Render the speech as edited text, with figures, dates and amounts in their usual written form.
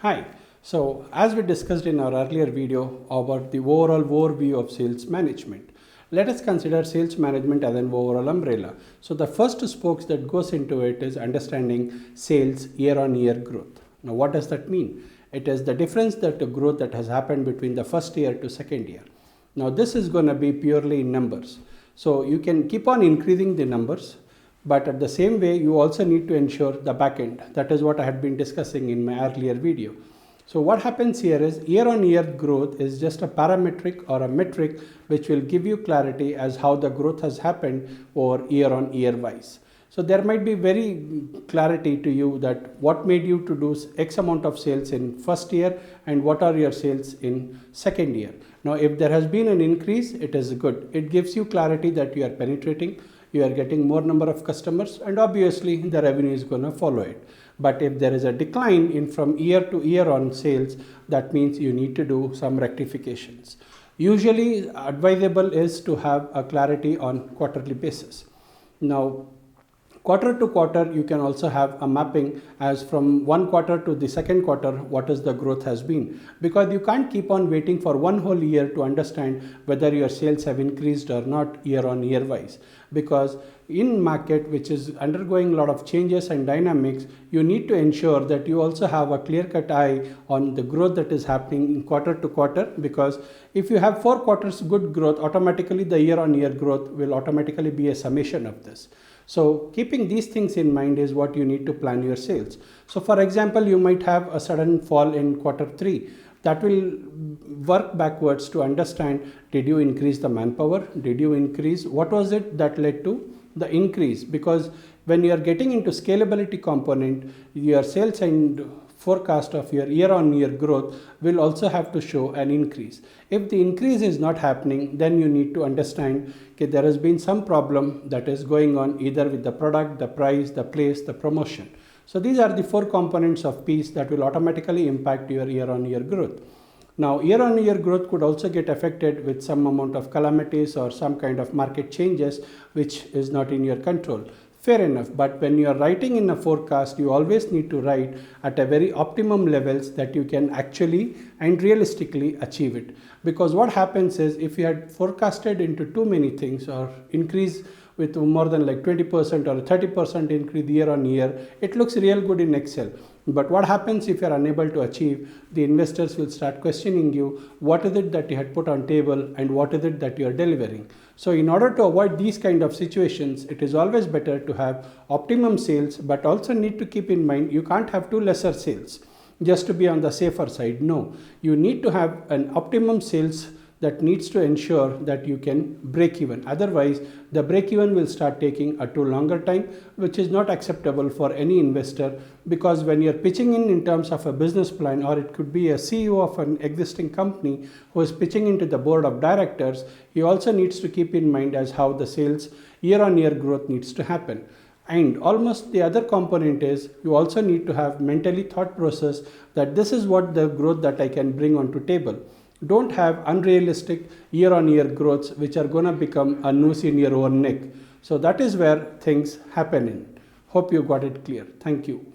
Hi. So as we discussed in our earlier video about the overall overview of sales management, let us consider sales management as an overall umbrella. So the first spokes that goes into it is understanding sales year-on-year growth. Now what does that mean? It is the difference that the growth that has happened between the first year to second year. Now this is going to be purely in numbers. So you can keep on increasing the numbers, but at the same way you also need to ensure the back end. That is what I had been discussing in my earlier video. So what happens here is year on year growth is just a parametric or a metric which will give you clarity as how the growth has happened over year on year wise. So there might be very clarity to you that what made you to do X amount of sales in first year and what are your sales in second year. Now if there has been an increase, it is good. It gives you clarity that you are penetrating, you are getting more number of customers, and obviously the revenue is going to follow it. But if there is a decline in from year to year on sales, that means you need to do some rectifications. Usually advisable is to have a clarity on quarterly basis. Now quarter to quarter you can also have a mapping as from one quarter to the second quarter what is the growth has been, because you can't keep on waiting for one whole year to understand whether your sales have increased or not year on year wise, because in market which is undergoing a lot of changes and dynamics, you need to ensure that you also have a clear cut eye on the growth that is happening in quarter to quarter, because if you have 4 quarters good growth, automatically the year on year growth will automatically be a summation of this. So keeping these things in mind is what you need to plan your sales. So for example, you might have a sudden fall in quarter 3. That will work backwards to understand, did you increase the manpower? Did you increase? What was it that led to the increase? Because when you are getting into scalability component, your sales and forecast of your year-on-year growth will also have to show an increase. If the increase is not happening, then you need to understand that there has been some problem that is going on either with the product, the price, the place, the promotion. So these are the 4 components of piece that will automatically impact your year-on-year growth. Now year-on-year growth could also get affected with some amount of calamities or some kind of market changes which is not in your control. Fair enough, but when you are writing in a forecast, you always need to write at a very optimum levels that you can actually and realistically achieve it. Because what happens is if you had forecasted into too many things or increase with more than like 20% or 30% increase year on year, it looks real good in Excel. But what happens if you are unable to achieve? The investors will start questioning you, what is it that you had put on table and what is it that you are delivering? So in order to avoid these kind of situations, it is always better to have optimum sales, but also need to keep in mind you can't have 2 lesser sales just to be on the safer side. No, you need to have an optimum sales that needs to ensure that you can break even. Otherwise, the break even will start taking a too longer time, which is not acceptable for any investor, because when you're pitching in terms of a business plan, or it could be a CEO of an existing company who is pitching into the board of directors, he also needs to keep in mind as how the sales year-on-year growth needs to happen. And almost the other component is you also need to have mentally thought process that this is what the growth that I can bring onto table. Don't have unrealistic year-on-year growths which are going to become a noose in your own neck. So that is where things happen in. Hope you got it clear. Thank you.